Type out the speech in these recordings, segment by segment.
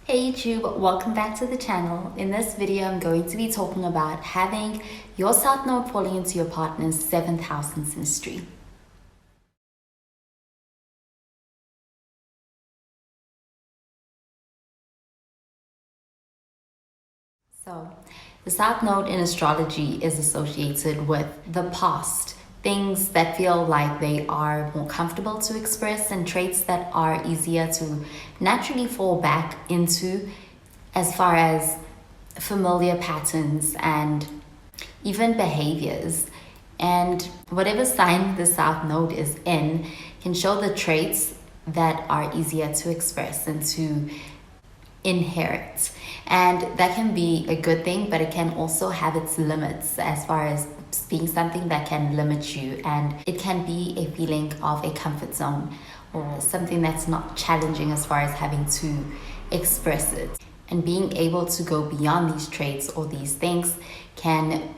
Hey YouTube, welcome back to the channel. In this video, I'm going to be talking about having your South Node falling into your partner's 7th house in SYNASTRY. So, the South Node in astrology is associated with the past, things that feel like they are more comfortable to express and traits that are easier to naturally fall back into as far as familiar patterns and even behaviors. And whatever sign the South Node is in can show the traits that are easier to express and to inherit. And that can be a good thing, but it can also have its limits as far as being something that can limit you, and it can be a feeling of a comfort zone or something that's not challenging as far as having to express it. And being able to go beyond these traits or these things can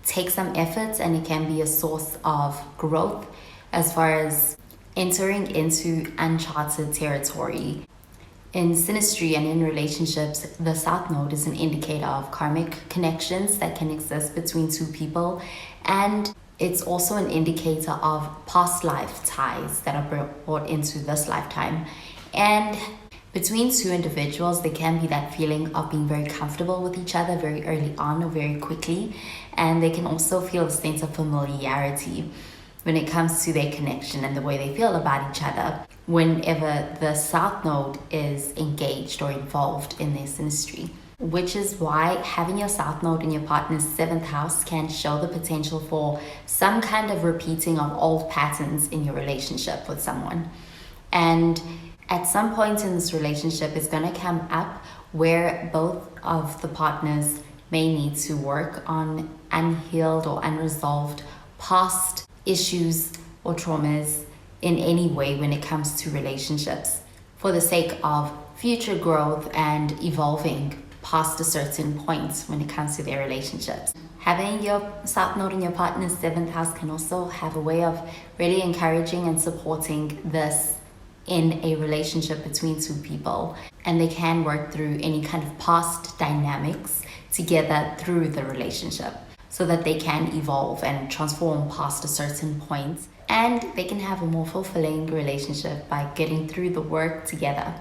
take some effort, and it can be a source of growth as far as entering into uncharted territory. In SYNASTRY and in relationships, the South Node is an indicator of karmic connections that can exist between two people, and it's also an indicator of past life ties that are brought into this lifetime. And between two individuals, there can be that feeling of being very comfortable with each other very early on or very quickly, and they can also feel a sense of familiarity when it comes to their connection and the way they feel about each other whenever the South Node is engaged or involved in their SYNASTRY. Which is why having your South Node in your partner's 7th house can show the potential for some kind of repeating of old patterns in your relationship with someone. And at some point in this relationship, it's going to come up where both of the partners may need to work on unhealed or unresolved past issues or traumas in any way when it comes to relationships, for the sake of future growth and evolving past a certain point when it comes to their relationships. Having your South Node in your partner's 7th house can also have a way of really encouraging and supporting this in a relationship between two people, and they can work through any kind of past dynamics together through the relationship so that they can evolve and transform past a certain point, and they can have a more fulfilling relationship by getting through the work together.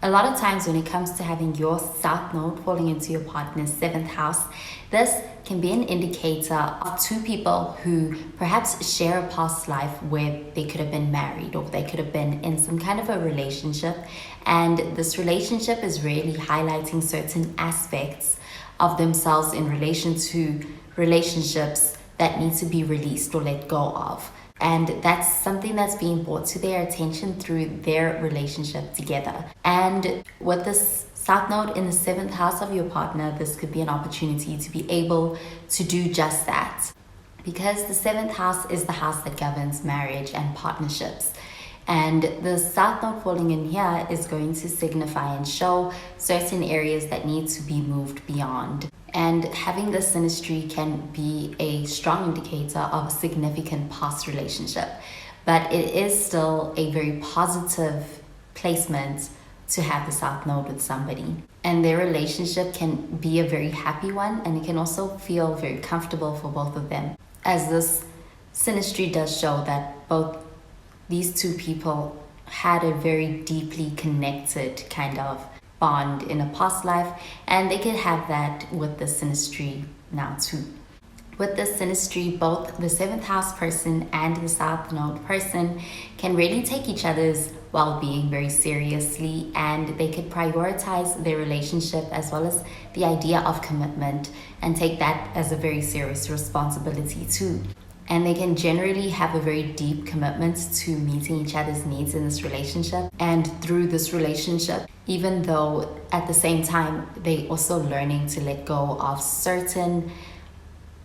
A lot of times when it comes to having your South Node falling into your partner's 7th house, this can be an indicator of two people who perhaps share a past life where they could have been married or they could have been in some kind of a relationship, and this relationship is really highlighting certain aspects of themselves in relation to relationships that need to be released or let go of. And that's something that's being brought to their attention through their relationship together. And with this South Node in the 7th house of your partner, this could be an opportunity to be able to do just that. Because the 7th house is the house that governs marriage and partnerships. And the South Node falling in here is going to signify and show certain areas that need to be moved beyond. And having this SYNASTRY can be a strong indicator of a significant past relationship. But it is still a very positive placement to have the South Node with somebody. And their relationship can be a very happy one, and it can also feel very comfortable for both of them. As this SYNASTRY does show that both these two people had a very deeply connected kind of bond in a past life, and they could have that with the SYNASTRY now too. With the SYNASTRY, both the 7th house person and the South Node person can really take each other's well-being very seriously, and they could prioritize their relationship as well as the idea of commitment and take that as a very serious responsibility too. And they can generally have a very deep commitment to meeting each other's needs in this relationship and through this relationship, even though at the same time they also learning to let go of certain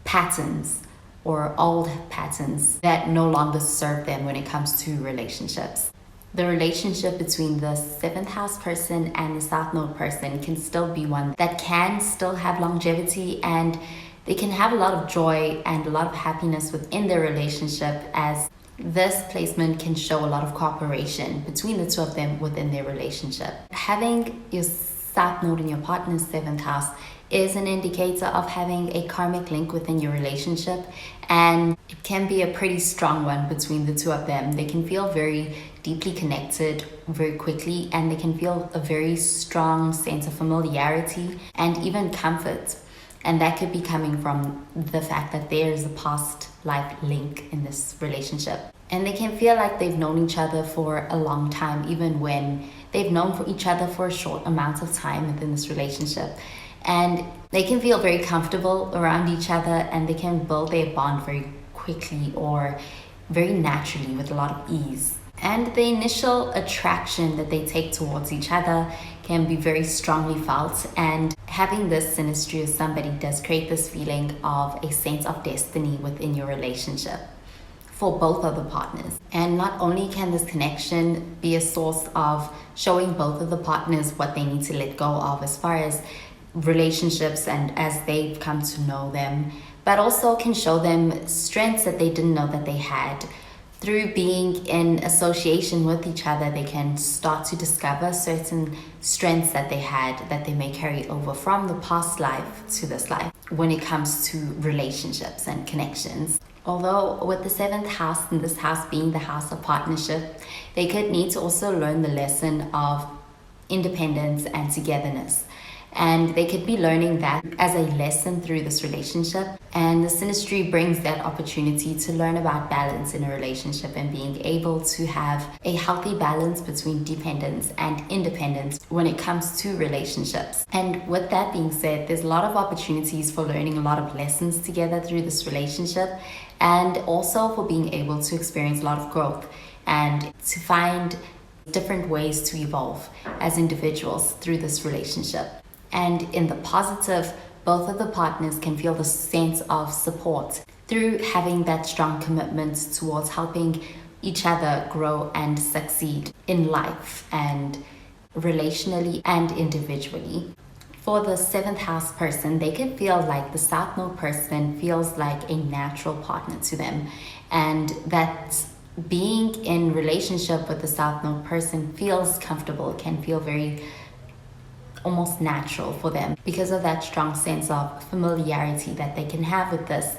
patterns or old patterns that no longer serve them when it comes to relationships. The relationship between the 7th house person and the South Node person can still be one that can still have longevity, and they can have a lot of joy and a lot of happiness within their relationship as This placement can show a lot of cooperation between the two of them within their relationship. Having your South Node in your partner's 7th house is an indicator of having a karmic link within your relationship, and it can be a pretty strong one between the two of them. They can feel very deeply connected very quickly, and they can feel a very strong sense of familiarity and even comfort. And that could be coming from the fact that there is a past life link in this relationship. And they can feel like they've known each other for a long time, even when they've known for each other for a short amount of time within this relationship. And they can feel very comfortable around each other, and they can build their bond very quickly or very naturally with a lot of ease. And the initial attraction that they take towards each other can be very strongly felt, and having this synastry with somebody does create this feeling of a sense of destiny within your relationship for both of the partners. And not only can this connection be a source of showing both of the partners what they need to let go of as far as relationships and as they've come to know them, but also can show them strengths that they didn't know that they had. Through being in association with each other, they can start to discover certain strengths that they had that they may carry over from the past life to this life when it comes to relationships and connections. Although with the 7th house and this house being the house of partnership, they could need to also learn the lesson of independence and togetherness. And they could be learning that as a lesson through this relationship. And the synastry brings that opportunity to learn about balance in a relationship and being able to have a healthy balance between dependence and independence when it comes to relationships. And with that being said, there's a lot of opportunities for learning a lot of lessons together through this relationship, and also for being able to experience a lot of growth and to find different ways to evolve as individuals through this relationship. And in the positive, both of the partners can feel the sense of support through having that strong commitment towards helping each other grow and succeed in life and relationally and individually. For the 7th house person, they can feel like the South Node person feels like a natural partner to them, and that being in relationship with the South Node person feels comfortable, can feel very almost natural for them because of that strong sense of familiarity that they can have with this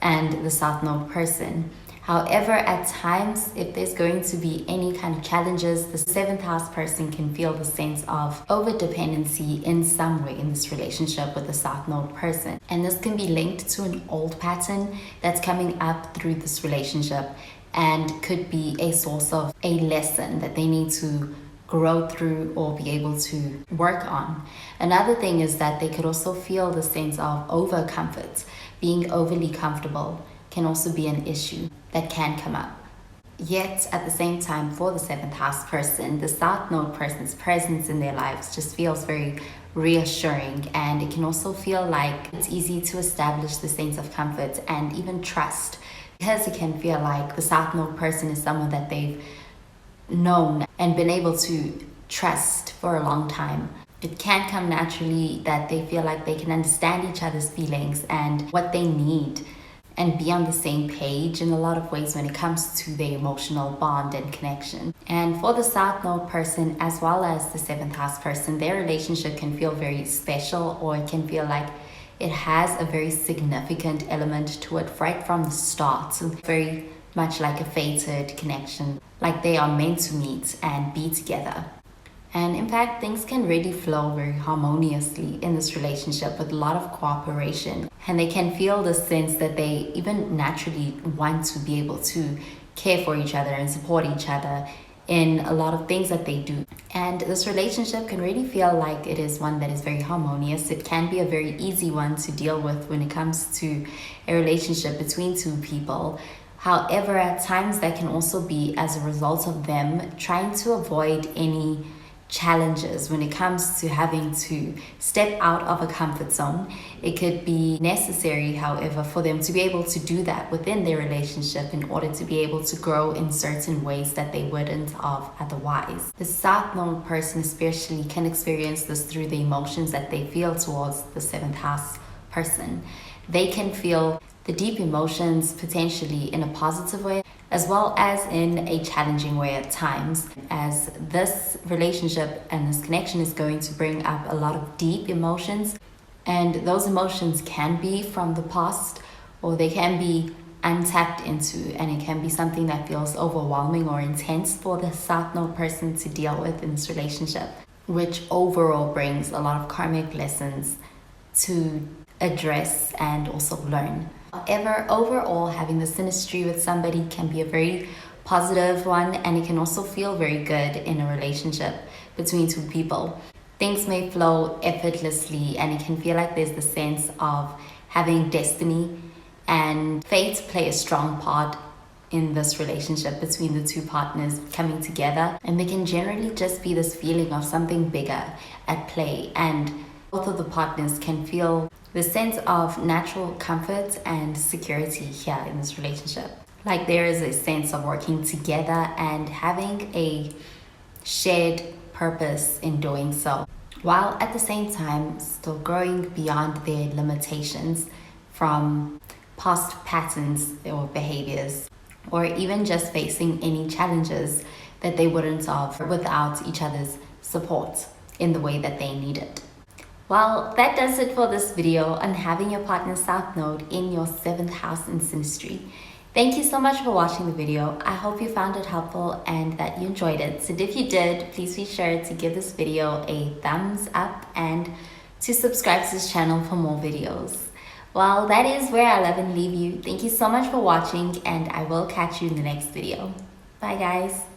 and the South Node person. However, at times, if there's going to be any kind of challenges, the 7th house person can feel the sense of over-dependency in some way in this relationship with the South Node person. And this can be linked to an old pattern that's coming up through this relationship and could be a source of a lesson that they need to grow through or be able to work on. Another thing is that they could also feel the sense of over comfort. Being overly comfortable can also be an issue that can come up. Yet at the same time, for the 7th house person, the South Node person's presence in their lives just feels very reassuring, and it can also feel like it's easy to establish the sense of comfort and even trust, because it can feel like the South Node person is someone that they've known and been able to trust for a long time. It can come naturally that they feel like they can understand each other's feelings and what they need and be on the same page in a lot of ways when it comes to their emotional bond and connection. And for the South Node person as well as the 7th house person, their relationship can feel very special, or it can feel like it has a very significant element to it right from the start. Very much like a fated connection, like they are meant to meet and be together. And in fact, things can really flow very harmoniously in this relationship with a lot of cooperation. And they can feel the sense that they even naturally want to be able to care for each other and support each other in a lot of things that they do. And this relationship can really feel like it is one that is very harmonious. It can be a very easy one to deal with when it comes to a relationship between two people. However, at times that can also be as a result of them trying to avoid any challenges when it comes to having to step out of a comfort zone. It could be necessary, however, for them to be able to do that within their relationship in order to be able to grow in certain ways that they wouldn't have otherwise. The South Node person especially can experience this through the emotions that they feel towards the 7th house person. They can feel the deep emotions potentially in a positive way, as well as in a challenging way at times, as this relationship and this connection is going to bring up a lot of deep emotions. And those emotions can be from the past, or they can be untapped into, and it can be something that feels overwhelming or intense for the South Node person to deal with in this relationship, which overall brings a lot of karmic lessons to address and also learn. However, overall, having the synastry with somebody can be a very positive one, and it can also feel very good in a relationship between two people. Things may flow effortlessly, and it can feel like there's the sense of having destiny and fate play a strong part in this relationship between the two partners coming together. And there can generally just be this feeling of something bigger at play, and both of the partners can feel the sense of natural comfort and security here in this relationship. Like there is a sense of working together and having a shared purpose in doing so, while at the same time still growing beyond their limitations from past patterns or behaviors, or even just facing any challenges that they wouldn't have without each other's support in the way that they need it. Well, that does it for this video on having your partner South Node in your 7th house in synastry. Thank you so much for watching the video. I hope you found it helpful and that you enjoyed it. So if you did, please be sure to give this video a thumbs up and to subscribe to this channel for more videos. Well, that is where I love and leave you. Thank you so much for watching, and I will catch you in the next video. Bye guys.